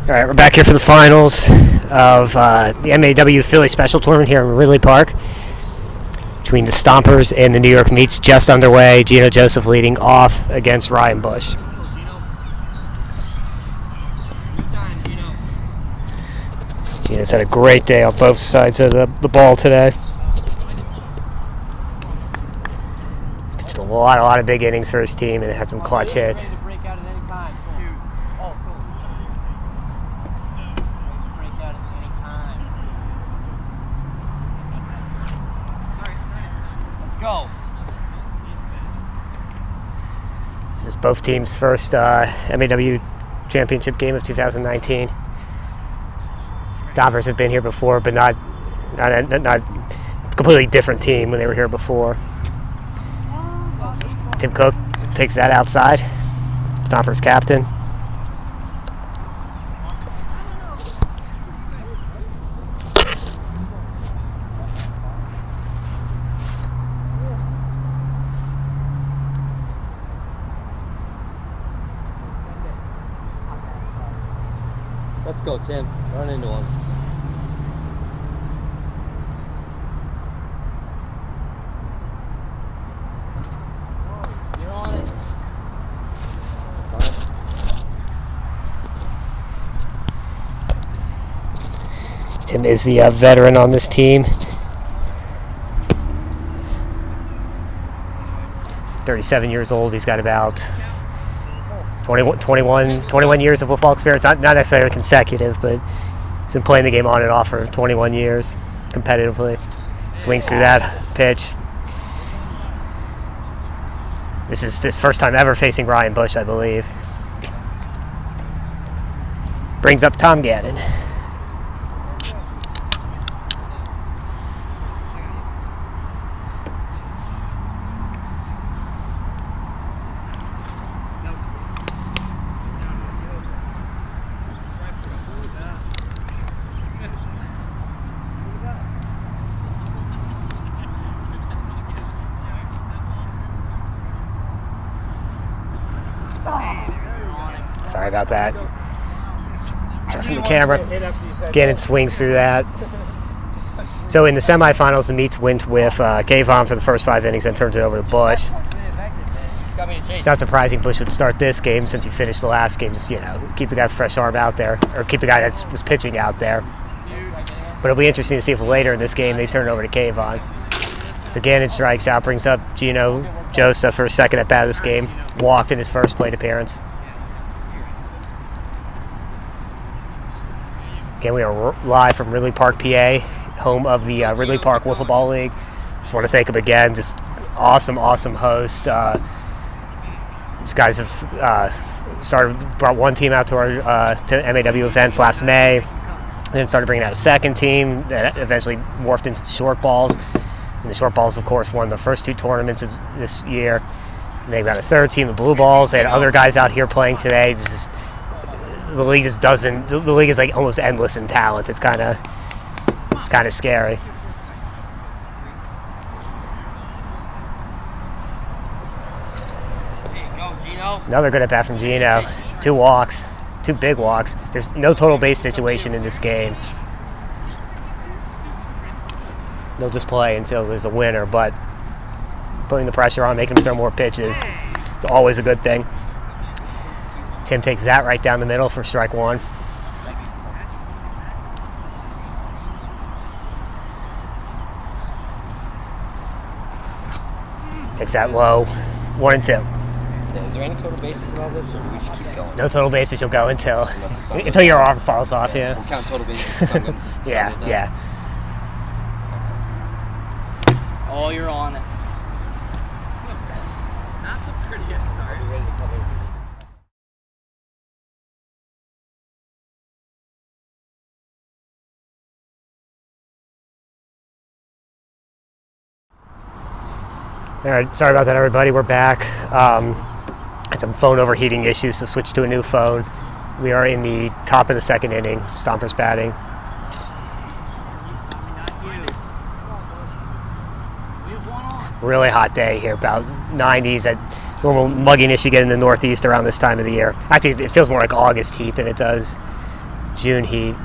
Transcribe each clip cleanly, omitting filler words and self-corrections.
All right, we're back here for the finals of the MAW Philly Special Tournament here in Ridley Park between the Stompers and the New York Meats, just underway. Gino Joseph leading off against Ryan Bush. Gino's had a great day on both sides of the ball today. He's pitched a lot of big innings for his team and had some clutch hits. Go. This is both teams' first MAW championship game of 2019. Stompers have been here before, but not completely different team when they were here before. Tim Cook takes that outside. Stompers captain. Let's go, Tim. Run into him. You're on it. Tim is the veteran on this team. 37 years old. He's got about 21 years of football experience, not necessarily consecutive, but he's been playing the game on and off for 21 years competitively. Swings through that pitch. This is his first time ever facing Ryan Bush, I believe. Brings up Tom Gannon. Sorry about that. Adjusting the camera. Gannon swings through that. So in the semifinals, the Meats went with Kayvon for the first 5 innings and turned it over to Bush. It's not surprising Bush would start this game since he finished the last game. Just, keep the guy with fresh arm out there, or keep the guy that was pitching out there. But it'll be interesting to see if later in this game they turn it over to Kayvon. So Gannon strikes out, brings up Gino Joseph for his second at bat of this game. Walked in his first plate appearance. Again, we are live from Ridley Park, PA, home of the Ridley Park Wiffle Ball League. Just want to thank him again. Just awesome host. These guys have brought one team out to our to MAW events last May, and then started bringing out a second team that eventually morphed into the short balls. And the short balls, of course, won the first 2 tournaments of this year. And they've got a third team, the blue balls. They had other guys out here playing today. The league just doesn't. The league is like almost endless in talent. It's kind of scary. Another good at bat from Gino. 2 walks, 2 big walks. There's no total base situation in this game. They'll just play until there's a winner, but putting the pressure on, making them throw more pitches, it's always a good thing. Tim takes that right down the middle for strike 1. Takes that low. 1 and 2. Yeah, is there any total bases in all this, or do we just keep going? No total bases. You'll go until your arm falls off. Yeah. We'll count total bases if the sun goes. Yeah. Oh, you're on it. Not the prettiest start. All right, sorry about that, everybody. We're back. Had some phone overheating issues, so switched to a new phone. We are in the top of the second inning. Stompers batting. Really hot day here, about 90s at normal mugginess you get in the Northeast around this time of the year. Actually, it feels more like August heat than it does June heat.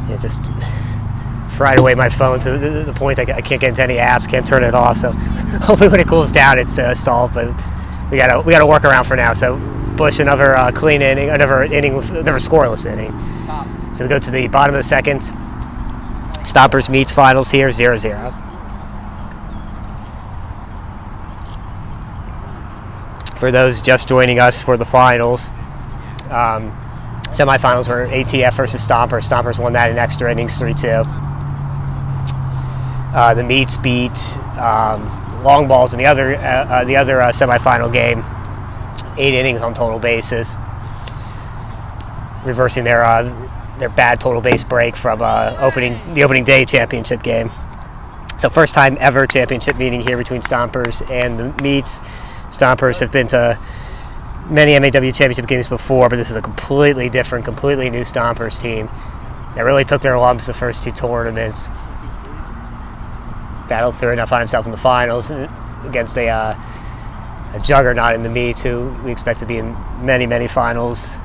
It just fried away my phone to the point I can't get into any apps, can't turn it off. So hopefully when it cools down, it's solved. But we gotta work around for now. So Bush, another clean inning, another scoreless inning. So we go to the bottom of the second. Stompers meets finals here, 0-0. For those just joining us for the finals, semifinals were ATF versus Stompers. Stompers won that in extra innings, 3-2. The meets beat Long Balls in the other semifinal game, 8 innings on total bases, reversing their bad total base break from the opening day championship game. So first time ever championship meeting here between Stompers and the meets. Stompers have been to many MAW championship games before, but this is a completely different, completely new Stompers team that really took their lumps the first 2 tournaments. Battled through and now find himself in the finals against a juggernaut in the meets who we expect to be in many, many finals.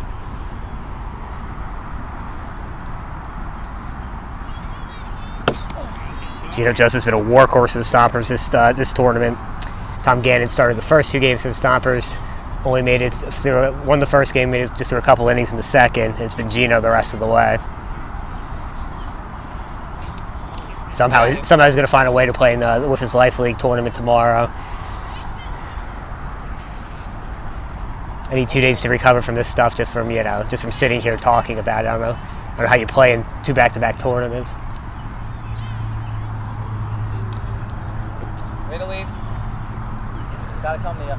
Gino Joseph's been a workhorse for the Stompers this tournament. Tom Gannon started the first 2 games for the Stompers, only made it through, won the first game, made it just through a couple innings in the second. It's been Gino the rest of the way. Somehow he's going to find a way to play in the Wiffle's Life League tournament tomorrow. I need 2 days to recover from this stuff just from sitting here talking about it. I don't know how you play in 2 back-to-back tournaments. Way to leave. Gotta come to you.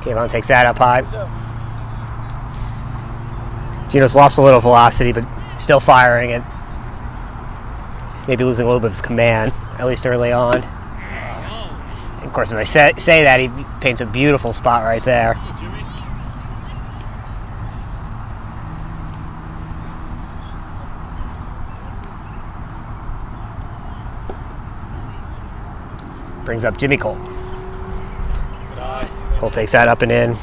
Kayvon takes that up high. Gino's lost a little velocity, but still firing it. Maybe losing a little bit of his command, at least early on. And of course, as I say that, he paints a beautiful spot right there. Brings up Jimmy Cole. Cole takes that up and in.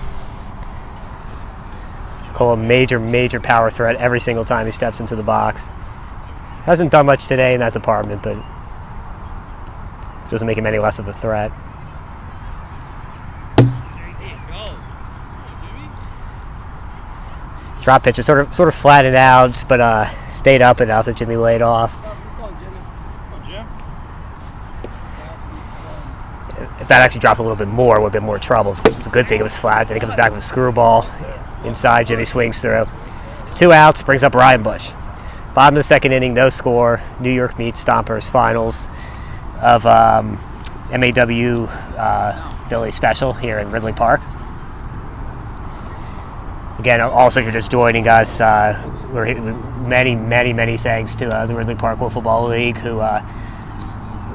Cole, a major, major power threat every single time he steps into the box. Hasn't done much today in that department, but doesn't make him any less of a threat. Drop pitch is sort of flattened out, but stayed up enough that Jimmy laid off. If that actually drops a little bit more, it would have been more trouble. It's a good thing it was flat. Then he comes back with a screwball inside. Jimmy swings through. So 2 outs, brings up Ryan Bush. Bottom of the second inning, no score. New York meets Stompers finals of MAW Philly Special here in Ridley Park. Again, also if you're just joining us, we're many, many, many thanks to the Ridley Park Wiffle Ball League who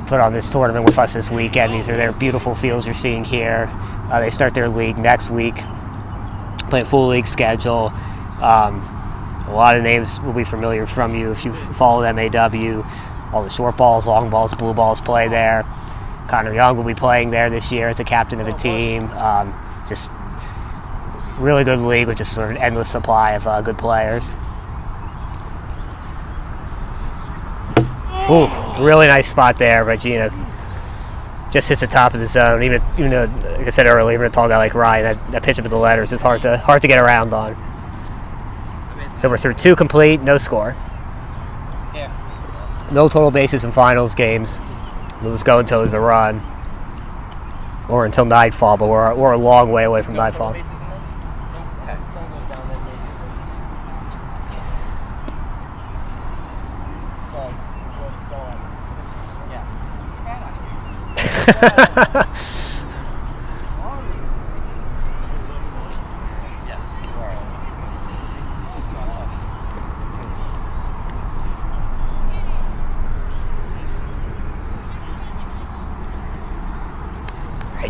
put on this tournament with us this weekend. These are their beautiful fields you're seeing here. They start their league next week, play a full league schedule. A lot of names will be familiar from you if you've followed MAW. All the short balls, long balls, blue balls play there. Connor Young will be playing there this year as a captain of a team. Just really good league with just sort of an endless supply of good players. Ooh, really nice spot there, but Gino just hits the top of the zone. Even though, like I said earlier, even a tall guy like Ryan, that pitch up at the letters is hard to get around on. So we're through 2 complete, no score. Yeah. No total bases in finals games. We'll just go until there's a run, or until nightfall. But we're a long way away from nightfall.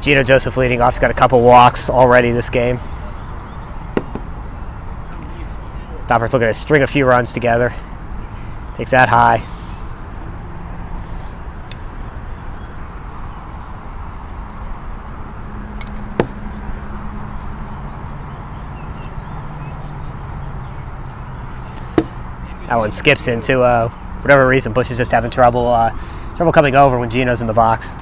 Gino Joseph leading off. He's got a couple walks already this game. Stompers looking to string a few runs together. Takes that high. That one skips into, whatever reason, Bush is just having trouble coming over when Gino's in the box.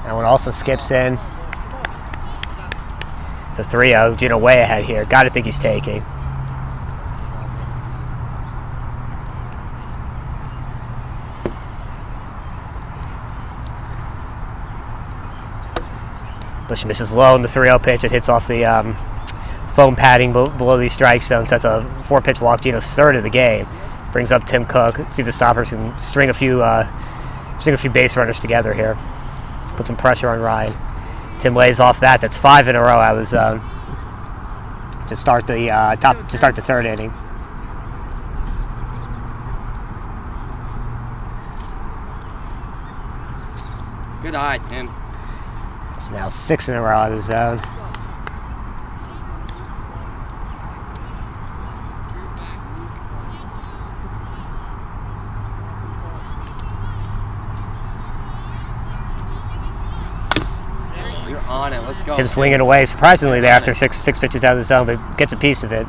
That one also skips in. It's a 3-0. Gino way ahead here. Got to think he's taking. Bush misses low in the 3-0 pitch. It hits off the foam padding below these strike zones. That's a 4-pitch walk. Gino's third of the game. Brings up Tim Cook. See if the Stompers can string a few base runners together here. Put some pressure on Ryan. Tim lays off that. That's 5 in a row. I was to start the third inning. Good eye, Tim. It's now 6 in a row out of the zone. You're on it. Let's go. Tim swinging away surprisingly there after six pitches out of the zone, but gets a piece of it.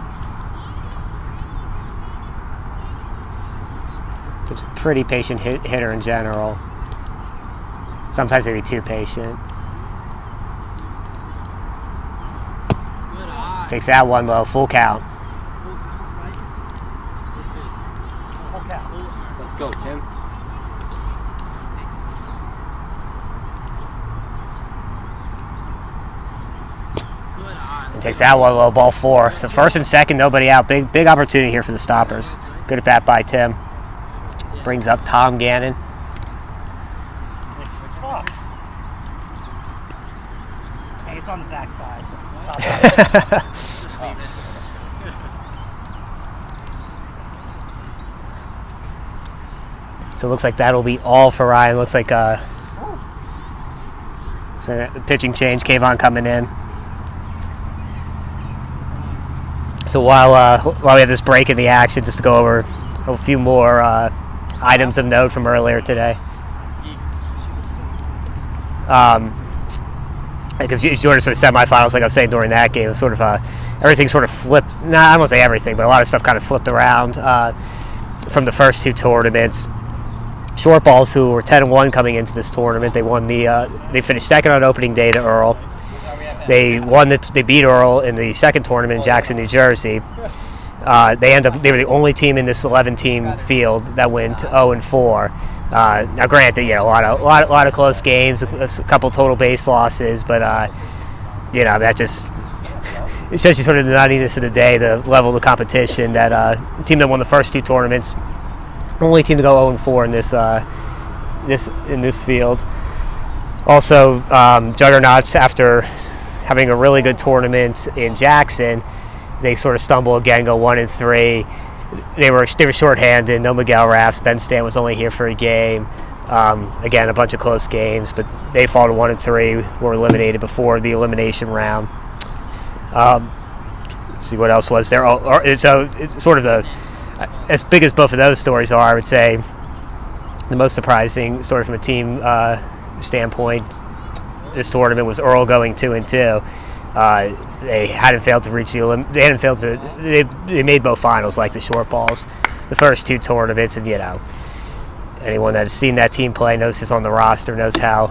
Tim's a pretty patient hitter in general. Sometimes maybe too patient. Takes that one low, full count. Let's go, Tim. And takes that one low, ball 4. So first and second, nobody out. Big opportunity here for the Stompers. Good at bat by Tim. Brings up Tom Gannon. Hey, it's on the backside. So it looks like that'll be all for Ryan. Looks like so pitching change, Kayvon coming in. So while we have this break in the action, just to go over a few more items of note from earlier today. Like if you joined us for the semifinals, like I was saying during that game, it was sort of everything sort of flipped. I don't want to say everything, but a lot of stuff kind of flipped around from the first 2 tournaments. Short balls, who were 10-1 coming into this tournament, they won they finished second on opening day to Earl. They beat Earl in the second tournament in Jackson, New Jersey. They were the only team in this 11-team field that went 0-4. Now, granted, a lot of close games, a couple total base losses, but that just it shows you sort of the nuttiness of the day, the level of the competition. That team that won the first 2 tournaments, only team to go 0-4 in this field. Also, Juggernauts, after having a really good tournament in Jackson, they sort of stumble again, go 1-3. They were shorthanded. No Miguel Raffs. Ben Stant was only here for a game. Again, a bunch of close games, but they fall to 1-3. Were eliminated before the elimination round. Let's see what else was there. So it's sort of as big as both of those stories are, I would say the most surprising story from a team standpoint this tournament was Earl going 2-2. They hadn't failed to reach they made both finals, like the short balls, the first 2 tournaments, and anyone that has seen that team play, knows who's on the roster, knows how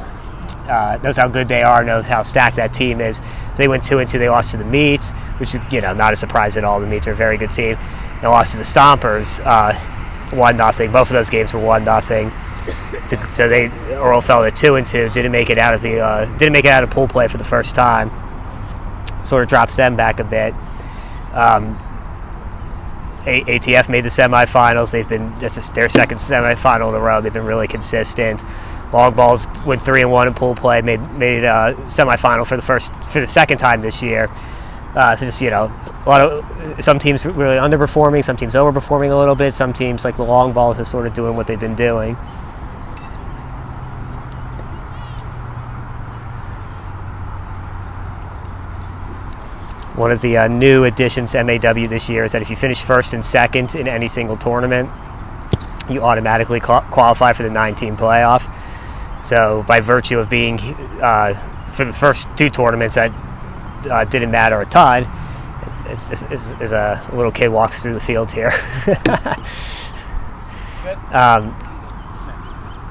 good they are, knows how stacked that team is. So they went 2-2. They lost to the Meats, which is not a surprise at all. The Meats are a very good team. They lost to the Stompers 1-0. Both of those games were 1-0. So Earl fell to 2-2. Didn't make it out of pool play for the first time. Sort of drops them back a bit. ATF made the semifinals. That's their second semifinal in a row. They've been really consistent. Long balls went 3-1 in pool play. Made a semifinal for the second time this year. So just a lot of some teams really underperforming, some teams overperforming a little bit. Some teams like the long balls is sort of doing what they've been doing. One of the new additions to MAW this year is that if you finish first and second in any single tournament, you automatically qualify for the 9-team playoff. So by virtue of being for the first two tournaments that didn't matter a ton. As a little kid walks through the field here.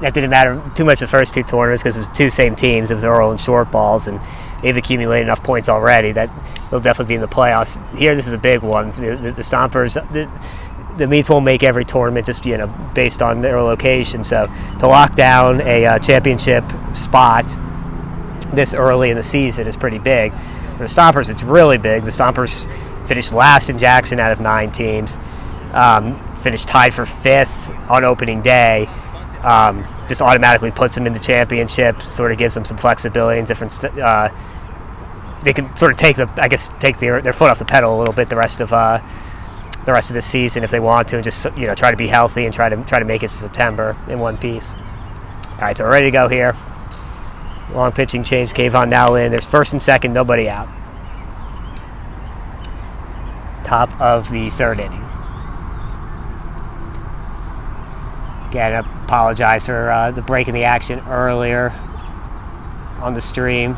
That didn't matter too much the first two tournaments because it was two same teams. It was Earl and short balls, and they've accumulated enough points already that they'll definitely be in the playoffs. Here, this is a big one. The Stompers, the meets won't make every tournament just based on their location. So to lock down a championship spot this early in the season is pretty big. For the Stompers, it's really big. The Stompers finished last in Jackson out of 9 teams. Finished tied for 5th on opening day. This automatically puts them in the championship, sort of gives them some flexibility and different. They can sort of take their foot off the pedal a little bit the rest of the season if they want to, and just try to be healthy and try to make it to September in one piece. All right, so we're ready to go here. Long pitching change. Kayvon now in. There's first and second, nobody out. Top of the 3rd inning. Again, I apologize for the break in the action earlier on the stream.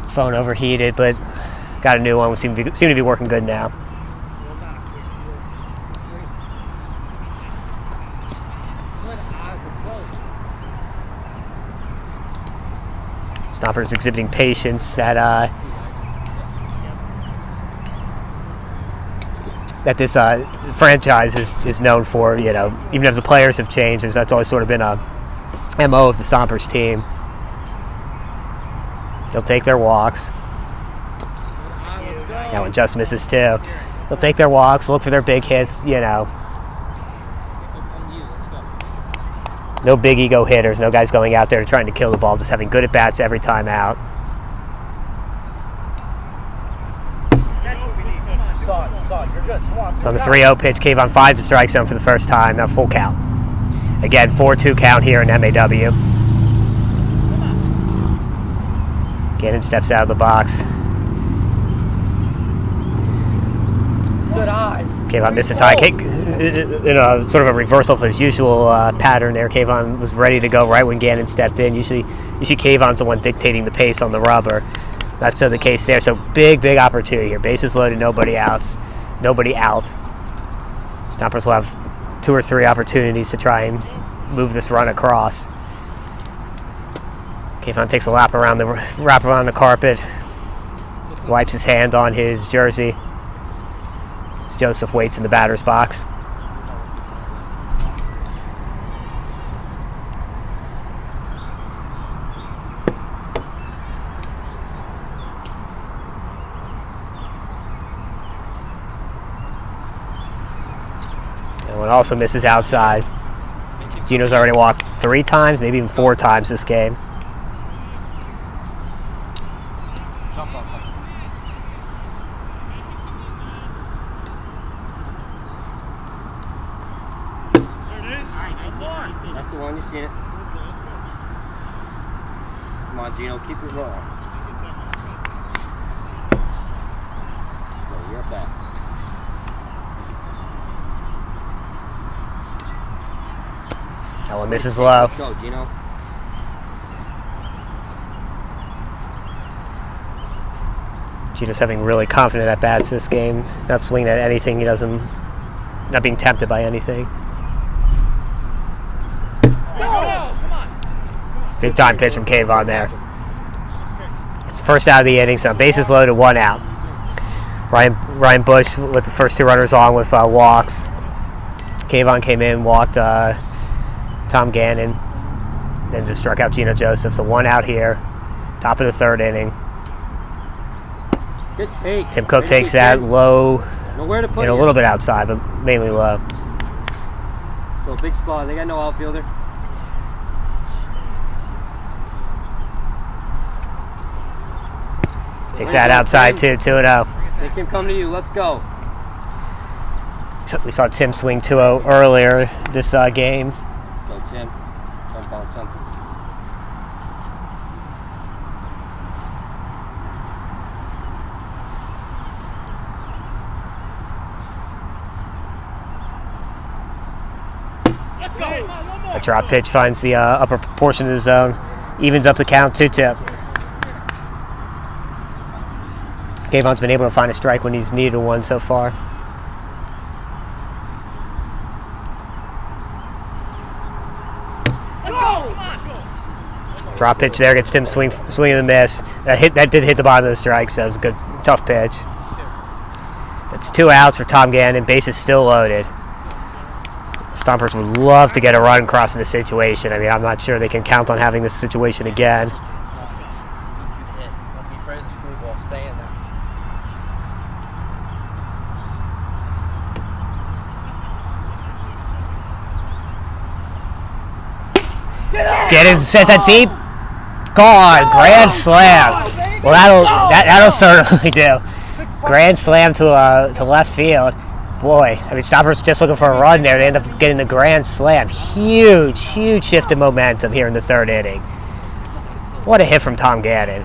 Phone overheated, but got a new one. We seem to be working good now. Stompers exhibiting patience that this franchise is known for. Even as the players have changed, that's always sort of been a MO of the Stompers team. They'll take their walks. That one just misses too. They'll take their walks, look for their big hits. No big ego hitters, no guys going out there trying to kill the ball, just having good at-bats every time out. You're good. Come on, so on the 3-0 pitch, Kayvon finds the strike zone for the first time. Now full count. Again, 4-2 count here in MAW. Gannon steps out of the box. Good eyes. Kayvon misses high kick. Sort of a reversal of his usual pattern there. Kayvon was ready to go right when Gannon stepped in. Usually Kayvon's the one dictating the pace on the rubber. That's so the case there. So big opportunity here. Bases loaded, nobody out. Stompers will have 2 or 3 opportunities to try and move this run across. Kayvon takes a wrap around the carpet, wipes his hand on his jersey. As Joseph waits in the batter's box. And one also misses outside. Gino's already walked 3 times, maybe even 4 times this game. That's the one, you see it. Come on, Gino, keep it rolling. Go, you're back. That one misses low. Go, Gino. Gino's having really confident at bats this game. Not swinging at anything. Not being tempted by anything. Big time pitch from Kayvon there. It's first out of the inning, so bases loaded, 1 out. Ryan Bush with the first 2 runners on with walks. Kayvon came in, walked Tom Gannon, then just struck out Gino Joseph. So 1 out here, top of the 3rd inning. Good take. Tim Cook takes that low, Nowhere to put a little bit outside, but mainly low. So big spot. They got no outfielder. Takes that outside too, 2-0. Make him come to you. Let's go. We saw Tim swing 2-0 earlier this game. Go, Tim. Jump on something. Let's go. A drop pitch finds the upper portion of the zone, evens up the count, 2-2. Kayvon's been able to find a strike when he's needed one so far. Drop pitch there gets Tim swing and a miss. That did hit the bottom of the strike, so it was a good, tough pitch. That's 2 outs for Tom Gannon. Bases still loaded. Stompers would love to get a run crossing the situation. I mean, I'm not sure they can count on having this situation again. Don't be afraid of the screwball. Stay in there. Gannon sends that deep. Gone. Grand slam. Well, that'll certainly do. Grand slam to left field. Boy, I mean, Stompers just looking for a run there. They end up getting the grand slam. Huge shift in momentum here in the 3rd inning. What a hit from Tom Gannon.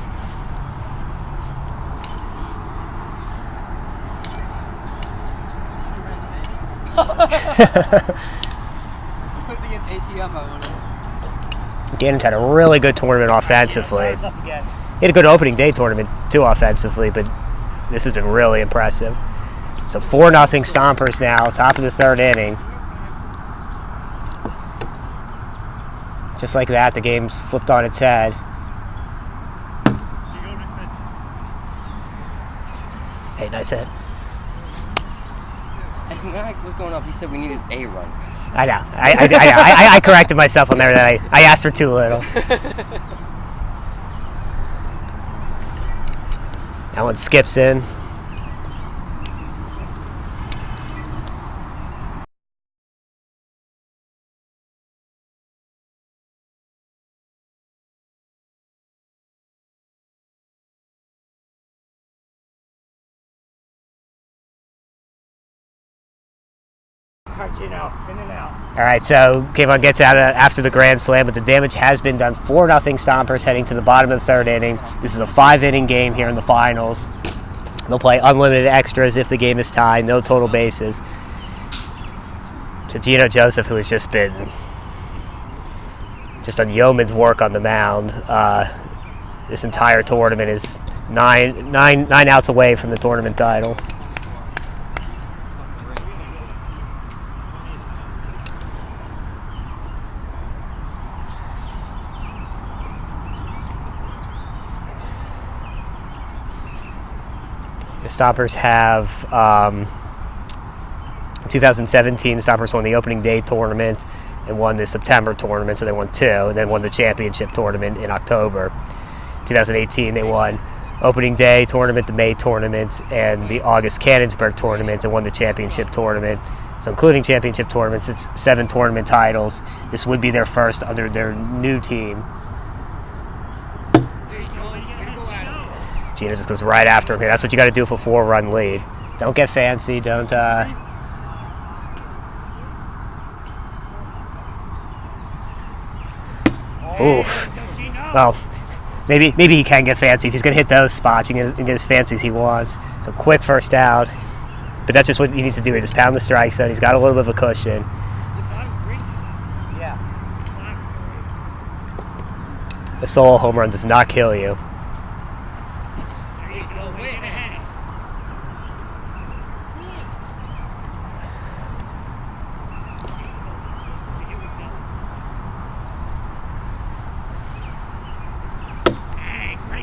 Gannon's had a really good tournament offensively. He had a good opening day tournament too offensively, but this has been really impressive. So 4-0 Stompers now, top of the 3rd inning. Just like that, the game's flipped on its head. Hey, nice hit. When I was going up, he said we needed a run. I know. I corrected myself on there that I asked for too little. That one skips in. In and out. All right, so Kayvon gets out after the grand slam, but the damage has been done. 4-0 Stompers heading to the bottom of the 3rd inning. This is a 5-inning game here in the finals. They'll play unlimited extras if the game is tied, no total bases. So Gino Joseph, who has just been done yeoman's work on the mound this entire tournament, is nine outs away from the tournament title. The Stompers have, in 2017, the Stompers won the opening day tournament and won the September tournament, so they won 2, and then won the championship tournament in October. 2018, they won opening day tournament, the May tournament, and the August Cannonsburg tournament, and won the championship tournament. So including championship tournaments, it's 7 tournament titles. This would be their first under their new team. Gino just goes right after him here. That's what you got to do for a 4-run lead. Don't get fancy. Don't. Oof. Well, maybe he can get fancy if he's going to hit those spots. He can get as fancy as he wants. So quick first out. But that's just what he needs to do. He just pound the strike zone. He's got a little bit of a cushion. Yeah. A solo home run does not kill you.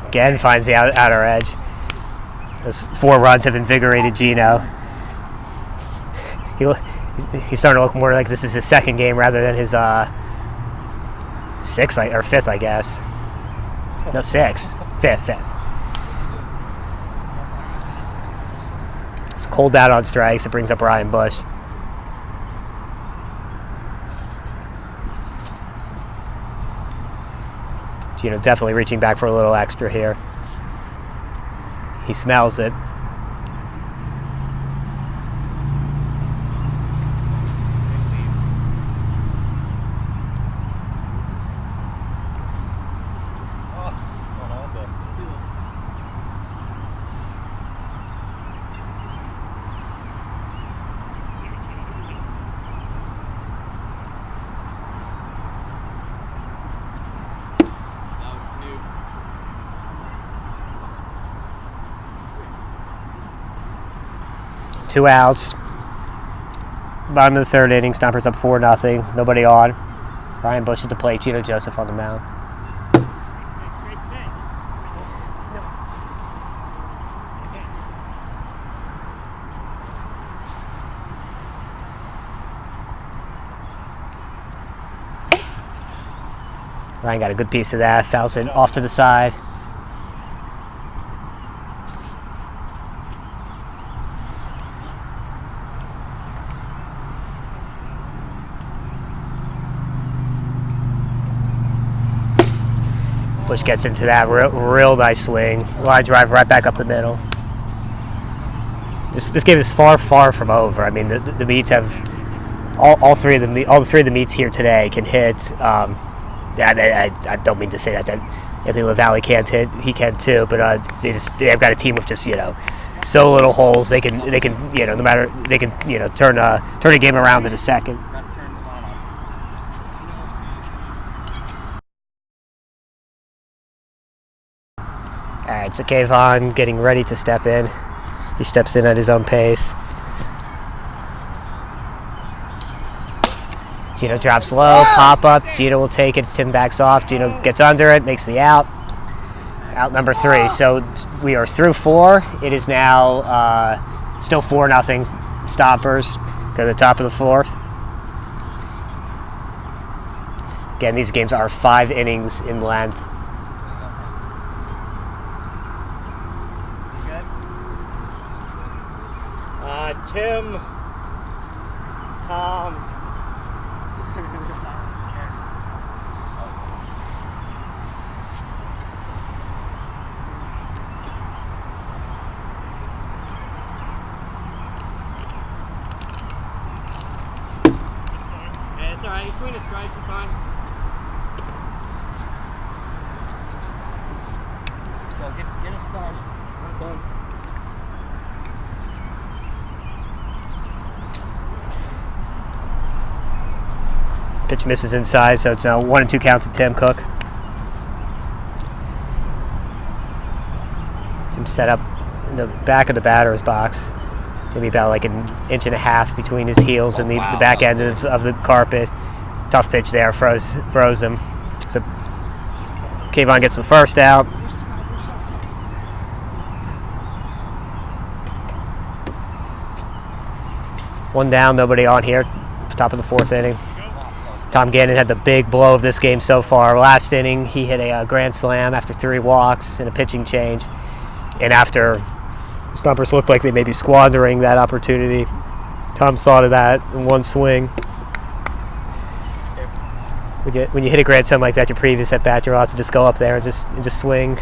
Again finds the outer edge. Those 4 runs have invigorated Gino. He's starting to look more like this is his 2nd game rather than his 6th or 5th, I guess. No, 6th. 5th. It's cold out on strikes. It brings up Ryan Bush. Gino definitely reaching back for a little extra here. He smells it. 2 outs. Bottom of the 3rd inning, Stompers up 4-0. Nobody on. Ryan Bush at the plate, Gino Joseph on the mound. Ryan got a good piece of that, fouls it off to the side. Bush gets into that real nice swing. Line drive right back up the middle. This game is far from over. I mean, the meets have all three of the meets here today can hit. I don't mean to say that Anthony LaValle can't hit. He can too, but they've got a team with just so little holes. They can no matter they can turn a game around in a second. All right, so Kayvon getting ready to step in. He steps in at his own pace. Gino drops low, pop up. Gino will take it. Tim backs off. Gino gets under it, makes the out. Out number 3. So we are through 4. It is now still 4-0 Stompers. Go to the top of the 4th. Again, these games are 5 innings in length. Tim, Tom. Yeah, it's alright. You swing the strikes, you're fine. So get it started. I'm done. Pitch misses inside, so it's now 1-2 count to Tim Cook. Tim set up in the back of the batter's box. Maybe about like 1.5 inches between his heels and the back end of the carpet. Tough pitch there, froze him. So Kayvon gets the first out. One down, nobody on here. Top of the 4th inning. Tom Gannon had the big blow of this game so far. Last inning, he hit a grand slam after 3 walks and a pitching change. And after Stompers looked like they may be squandering that opportunity, Tom saw to that in one swing. When you hit a grand slam like that, your previous at bat, you're allowed to just go up there and just swing.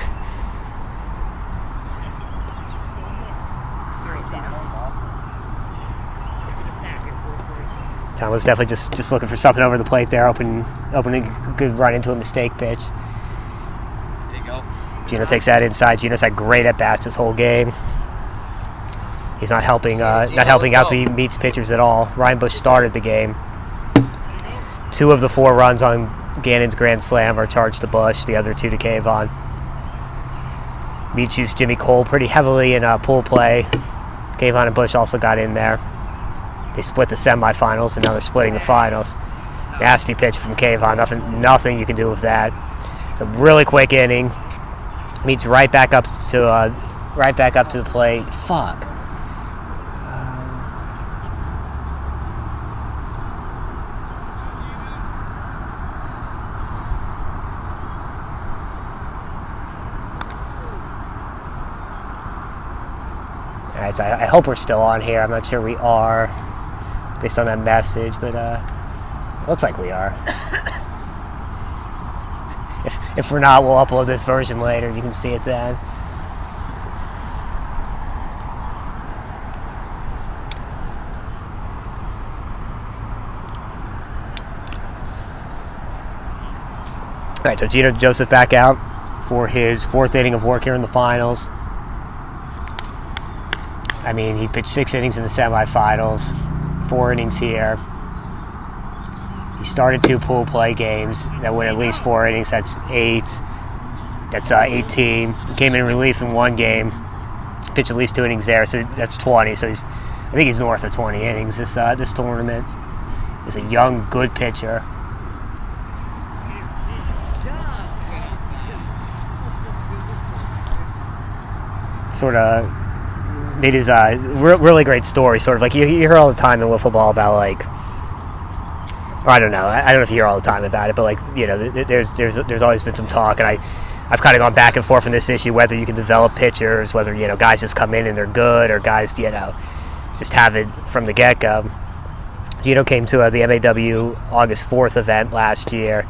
Tom was definitely just looking for something over the plate there, opening a good run into a mistake pitch. There you go. Gino takes that inside. Gino's had great at bats this whole game. He's not helping out the meets pitchers at all. Ryan Bush started the game. 2 of the 4 runs on Gannon's grand slam are charged to Bush. The other 2 to Kayvon. Meets used Jimmy Cole pretty heavily in pool play. Kayvon and Bush also got in there. They split the semifinals, and now they're splitting the finals. Nasty pitch from Kayvon. Nothing you can do with that. It's a really quick inning. Meets right back up to the plate. Fuck. All right, so I hope we're still on here. I'm not sure we are, based on that message, but it looks like we are. If we're not, we'll upload this version later. You can see it then. All right, so Gino Joseph back out for his 4th inning of work here in the finals. I mean, he pitched 6 innings in the semifinals, 4 innings here. He started 2 pool play games that went at least 4 innings. That's 8. That's 18. He came in relief in 1 game, pitched at least 2 innings there, so that's 20. So he's think he's north of 20 innings this tournament. He's a young, good pitcher. Sort of made his really great story. Sort of like you hear all the time in wiffle ball about like, or I don't know if you hear all the time about it, but like, you know, there's always been some talk, and I've kind of gone back and forth on this issue, whether you can develop pitchers, whether, you know, guys just come in and they're good, or guys, you know, just have it from the get-go. Gino came to the MAW August 4th event last year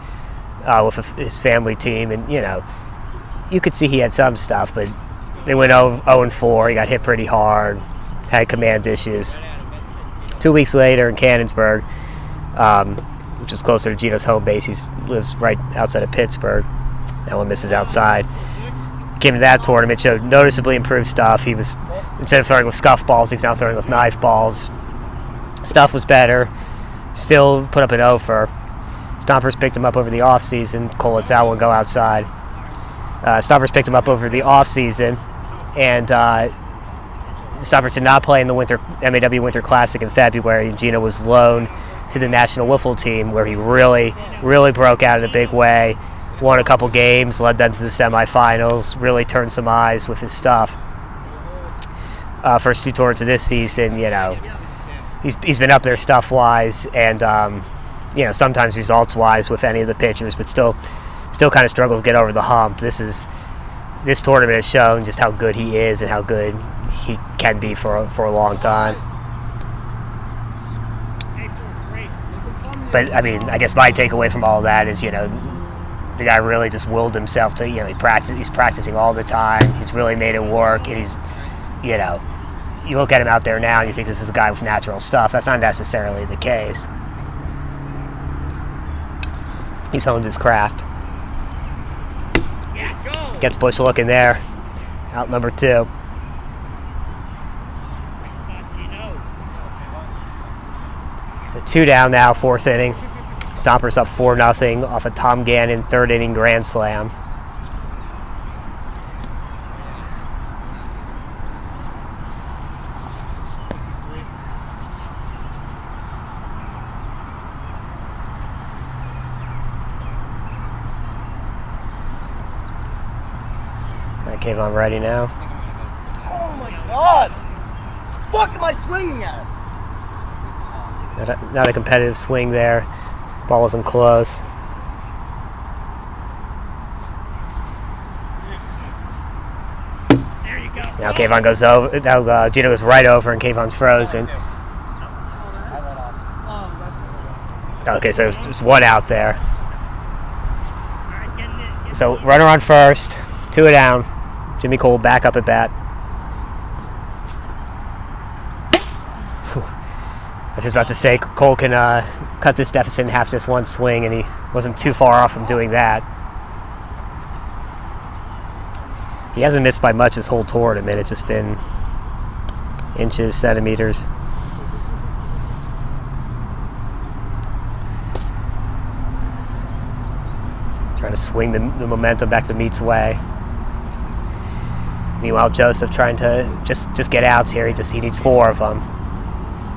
with his family team, and, you know, you could see he had some stuff, but they went 0-4. He got hit pretty hard, had command issues. 2 weeks later in Cannonsburg, which is closer to Gino's home base, he lives right outside of Pittsburgh. That one misses outside. Came to that tournament, showed noticeably improved stuff. He was, instead of throwing with scuff balls, he was now throwing with knife balls. Stuff was better. Still put up an 0-for. Stompers picked him up over the offseason. Cole lets that one go outside. Stompers picked him up over the offseason, and Stompers did not play in the MAW Winter Classic in February, and Gino was loaned to the National Wiffle team, where he really, really broke out in a big way. Won a couple games, led them to the semifinals, really turned some eyes with his stuff. First 2 tournaments of this season, you know, he's been up there stuff-wise, and you know, sometimes results-wise with any of the pitchers, but still kind of struggles to get over the hump. This tournament has shown just how good he is and how good he can be for a long time. But I mean, I guess my takeaway from all of that is, you know, the guy really just willed himself to, you know, he's practicing all the time. He's really made it work, and he's, you know, you look at him out there now and you think this is a guy with natural stuff. That's not necessarily the case. He's honed his craft. Gets Bush looking there. Out number 2. So 2 down now, 4th inning. Stompers up 4-0 off a Tom Gannon 3rd inning grand slam. Kayvon ready now. Oh my god! Fuck am I swinging at? Not a competitive swing there. Ball wasn't close. There you go. Now Kayvon goes over. Now Gino goes right over, and Kayvon's frozen. Okay, so there's just 1 out there. So runner on first, 2 down. Jimmy Cole back up at bat. I was just about to say Cole can cut this deficit in half just 1 swing, and he wasn't too far off from doing that. He hasn't missed by much this whole tournament. It's just been inches, centimeters. Trying to swing the momentum back the Meat's way. Meanwhile, Joseph trying to just get outs here. He needs 4 of them.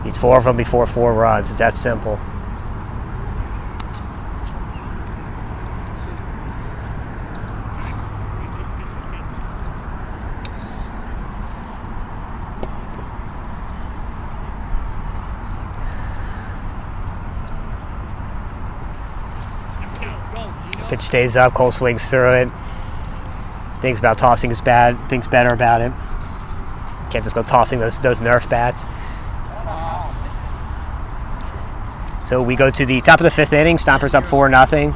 Needs 4 of them before 4 runs. It's that simple. Pitch stays up. Cole swings through it. Thinks about tossing his bat. Thinks better about it. Can't just go tossing those Nerf bats. So we go to the top of the 5th inning. Stompers up 4-0.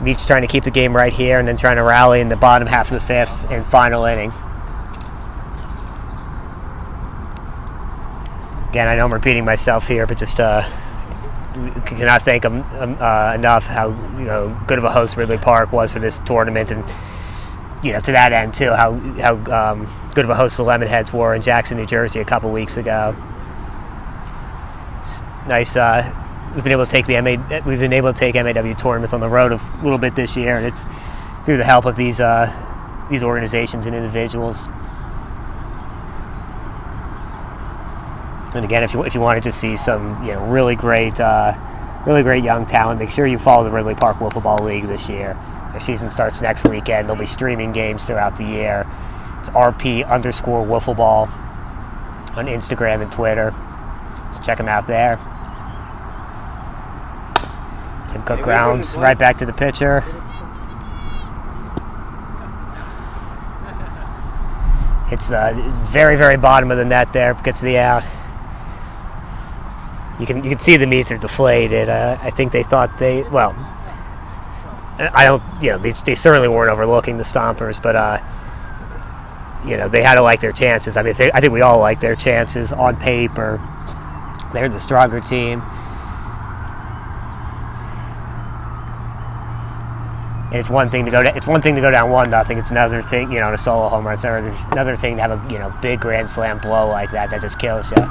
Meats trying to keep the game right here, and then trying to rally in the bottom half of the 5th and final inning. Again, I know I'm repeating myself here, but just cannot thank him enough how, you know, good of a host Ridley Park was for this tournament, and, you know, to that end too, how good of a host the Lemonheads were in Jackson, New Jersey a couple weeks ago. It's nice. We've been able to take MAW tournaments on the road a little bit this year, and it's through the help of these organizations and individuals. And again, if you wanted to see some really great young talent, make sure you follow the Ridley Park Wiffle Ball League this year. Their season starts next weekend. They'll be streaming games throughout the year. It's RP_Wiffle Ball on Instagram and Twitter. So check them out there. Tim Cook grounds right back to the pitcher. Hits the very, very bottom of the net there, gets the out. You can see the meats are deflated. I think they thought they certainly weren't overlooking the Stompers, but they had to like their chances. I mean, I think we all like their chances on paper. They're the stronger team. And it's one thing to go down 1-0. It's another thing, a solo home run. It's another thing to have a big grand slam blow like that just kills you.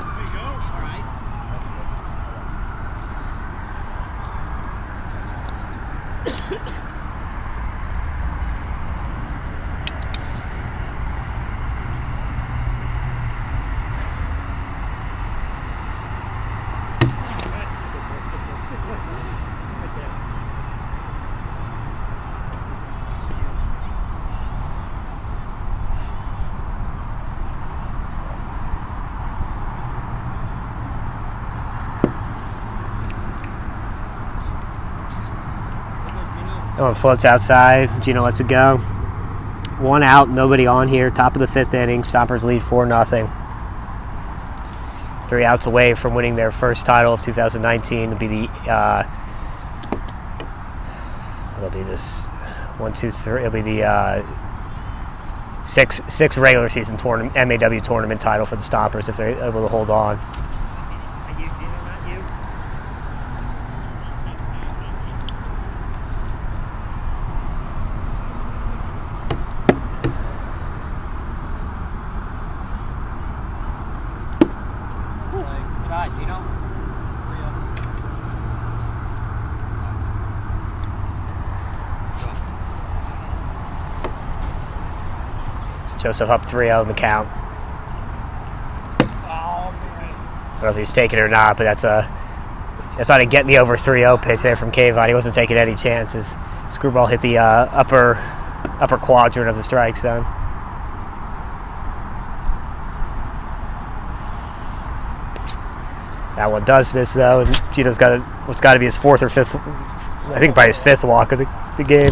One floats outside. Gino lets it go. 1 out, nobody on here. Top of the 5th inning. Stompers lead 4-0. 3 outs away from winning their first title of 2019. It'll be it'll be this 1, 2, 3. It'll be the six regular season tournament MAW tournament title for the Stompers if they're able to hold on. Joseph up 3-0 in the count. I don't know if he was taking it or not, but that's not a get me over 3-0 pitch there from Kayvon. He wasn't taking any chances. Screwball hit the upper quadrant of the strike zone. That one does miss though, and Gino's got what's got to be his 4th or 5th, I think by his 5th walk of the game.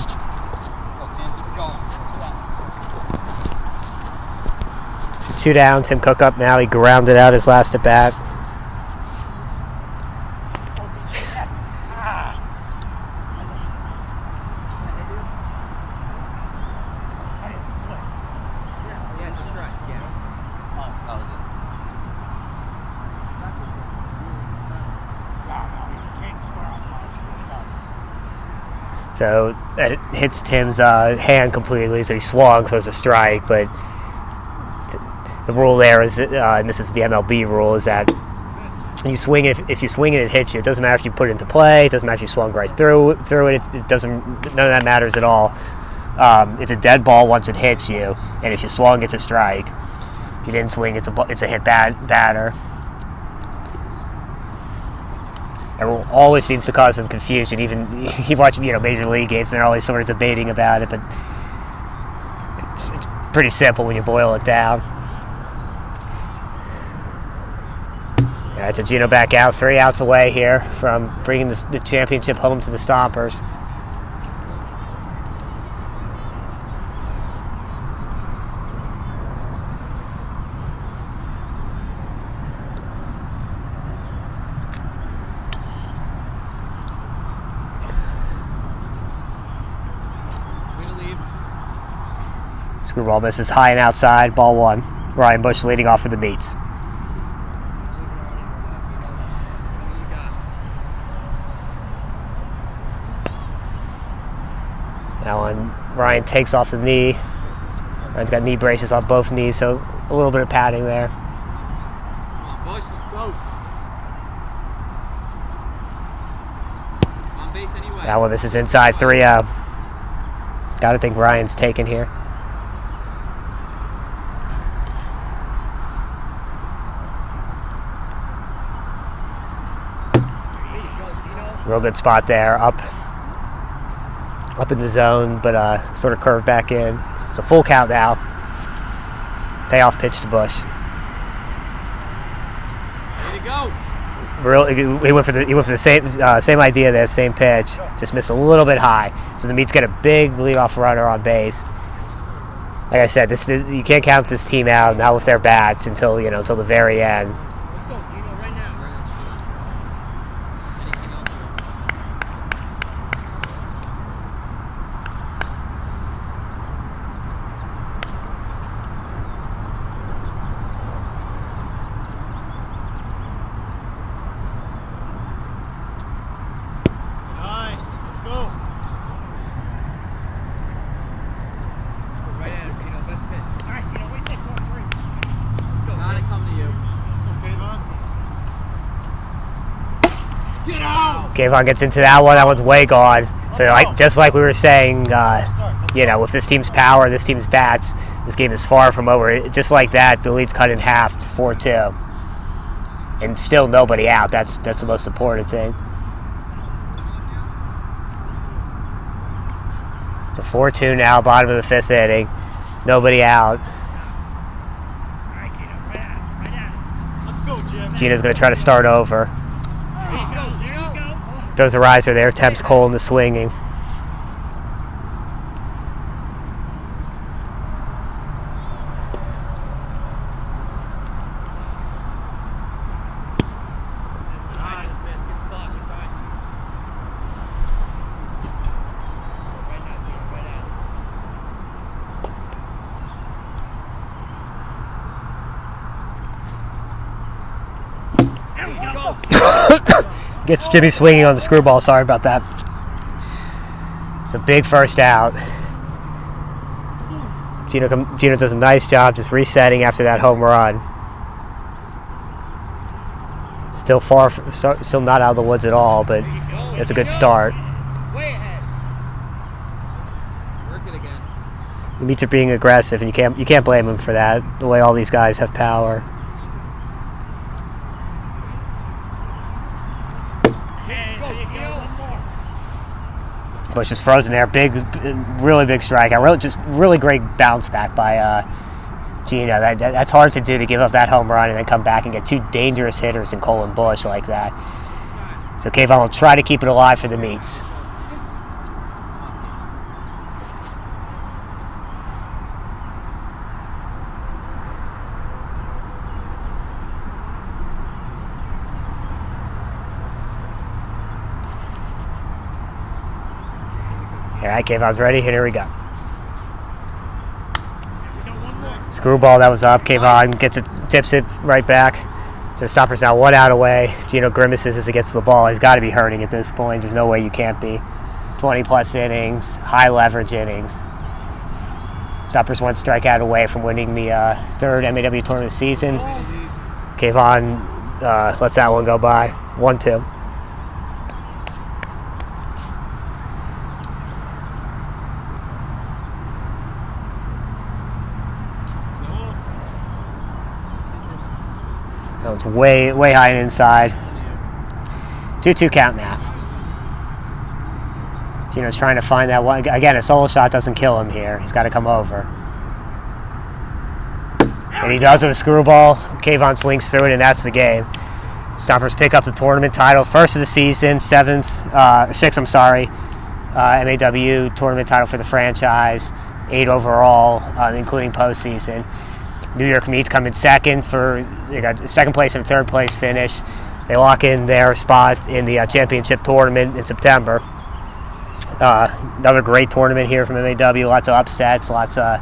So 2 down, Tim Cook up now. He grounded out his last at bat. So that hits Tim's hand completely, so he swung, so it's a strike. But the rule there is that, and this is the MLB rule, is that you swing it. If you swing it, it hits you. It doesn't matter if you put it into play. It doesn't matter if you swung right through it. It doesn't. None of that matters at all. It's a dead ball once it hits you, and if you swung, it's a strike. If you didn't swing, it's a hit batter. Everyone always seems to cause some confusion. Even you watch, Major League games, they're always sort of debating about it, but it's pretty simple when you boil it down. Yeah, it's a Gino back out, 3 outs away here from bringing the championship home to the Stompers. Screwball misses high and outside, ball 1. Ryan Bush leading off for the Meats. That one, Ryan takes off the knee. Ryan's got knee braces on both knees, so a little bit of padding there. Come on, Bush, let's go. On base anyway. That one misses inside, 3-0. Gotta think Ryan's taken here. Real good spot there, up in the zone, but sort of curved back in. It's a full count now. Payoff pitch to Bush. Way to go. He went for the same idea there, same pitch, just missed a little bit high. So the Meats get a big leadoff runner on base. Like I said, you can't count this team out now with their bats until the very end. Let's go, Gino, right now. Anything else? Alright, let's go. Right at him, Gino. Best pitch. All right, Gino, what do you say? 4-3. Let's go. Gotta come to you. Okay, Von. Get out! Kayvon gets into that one. That one's way gone. So just like we were saying, with this team's power, this team's bats, this game is far from over. Just like that, the lead's cut in half, 4-2, and still nobody out. That's the most important thing. So 4-2 now, bottom of the 5th inning. Nobody out. All right, Gino, right at him. Right at him. Let's go, Jim. Gino's going to try to start over. There you go, there you go. Throws the riser there, tempts Cole into swinging. Nice, miss. Good spot. Good time. Right now, Gino, right at him. There we go. Gets Jimmy swinging on the screwball. Sorry about that. It's a big first out. Gino does a nice job just resetting after that home run. Still still not out of the woods at all, but it's a good start. Way ahead. Work it again. The Meats are being aggressive, and you can't blame them for that. The way all these guys have power. Bush is frozen there. Really big strikeout. Really great bounce back by Gino. That's hard to do, to give up that home run and then come back and get two dangerous hitters in Cole and Bush like that. So Kayvon will try to keep it alive for the Meats. All right, Kayvon's ready, and here we go. Screwball, that was up. Kayvon tips it right back. So Stompers now 1 out away. Gino grimaces as he gets the ball. He's got to be hurting at this point. There's no way you can't be. 20-plus innings, high leverage innings. Stompers 1 strikeout away from winning the 3rd MAW tournament season. Kayvon lets that one go by. 1-2. That one's way high and inside. 2-2 count now. Gino trying to find that one. Again, a solo shot doesn't kill him here. He's got to come over. And he does with a screwball. Kayvon swings through it, and that's the game. Stompers pick up the tournament title. First of the season, sixth, MAW tournament title for the franchise. 8 overall, including postseason. New York Meats come in second they got second place and third place finish. They lock in their spot in the championship tournament in September. Another great tournament here from MAW. Lots of upsets, lots of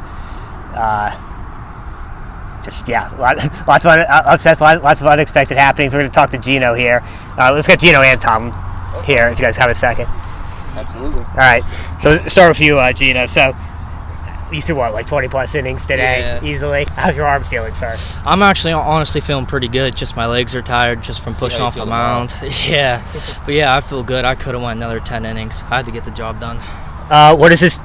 lots of upsets, lots of unexpected happenings. We're going to talk to Gino here. Let's get Gino and Tom here if you guys have a second. Absolutely. All right. So start with you, Gino. So you threw what, like 20-plus innings today, easily? How's your arm feeling first? I'm actually honestly feeling pretty good. Just my legs are tired just from pushing off the mound. Yeah, but yeah, I feel good. I could have went another 10 innings. I had to get the job done. What does this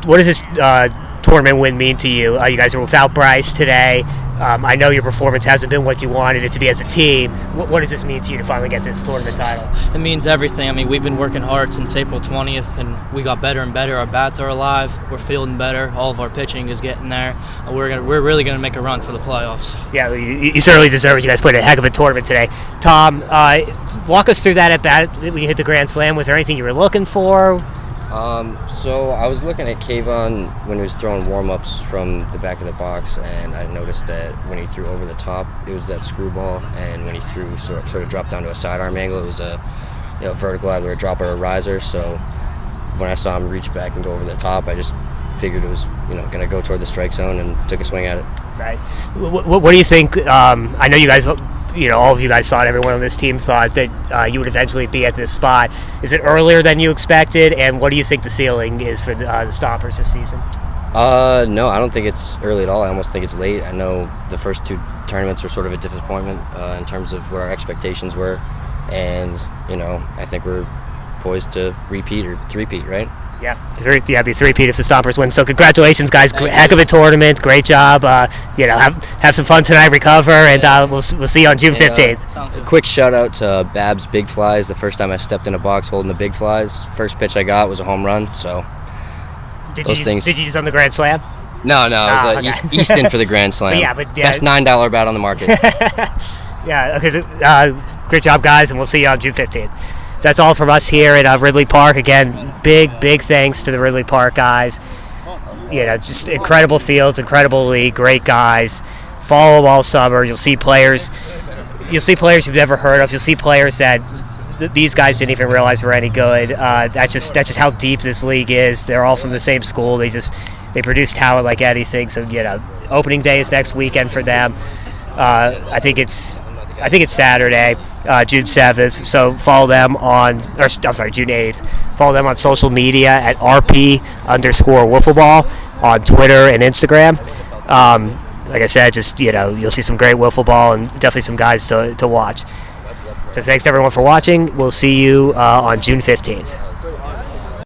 tournament win mean to you? You guys are without Bryce today. I know your performance hasn't been what you wanted it to be as a team. What does this mean to you to finally get this tournament title? It means everything. I mean, we've been working hard since April 20th, and we got better and better. Our bats are alive. We're fielding better. All of our pitching is getting there. We're really going to make a run for the playoffs. Yeah, you certainly deserve it. You guys played a heck of a tournament today. Tom, walk us through that at bat when you hit the grand slam. Was there anything you were looking for? So I was looking at Kayvon when he was throwing warm-ups from the back of the box, and I noticed that when he threw over the top, it was that screwball, and when he threw sort of dropped down to a sidearm angle, it was a vertical, either a drop or a riser. So when I saw him reach back and go over the top, I just figured it was going to go toward the strike zone and took a swing at it. Right. What do you think? I know you guys. All of you guys thought, everyone on this team thought that you would eventually be at this spot. Is it earlier than you expected? And what do you think the ceiling is for the Stompers this season? No, I don't think it's early at all. I almost think it's late. I know the first two tournaments were sort of a disappointment in terms of what our expectations were. And, I think we're poised to repeat or three-peat, right? Yeah, it'd be three-peat if the Stompers win. So congratulations, guys. Thank Heck of a tournament. Great job. Have some fun tonight, recover, and we'll see you on June 15th. Sounds A good. quick shout out to Babs Big Flies. The first time I stepped in a box holding the big flies, first pitch I got was a home run. So Did those you things- use on the Grand Slam? no, it was okay. Easton for the Grand Slam. But Best $9 bat on the market. Yeah, okay. Great job, guys, and we'll see you on June 15th. So that's all from us here at Ridley Park. Again, big thanks to the Ridley Park guys. Just incredible fields, incredible league, great guys. Follow them all summer. You'll see players you've never heard of. You'll see players that these guys didn't even realize were any good. That's just how deep this league is. They're all from the same school. They produce talent like anything. So opening day is next weekend for them. I think it's Saturday, June 7th. So follow them June 8th. Follow them on social media at RP_Wiffleball on Twitter and Instagram. Like I said, you'll see some great wiffle ball and definitely some guys to watch. So thanks to everyone for watching. We'll see you on June 15th.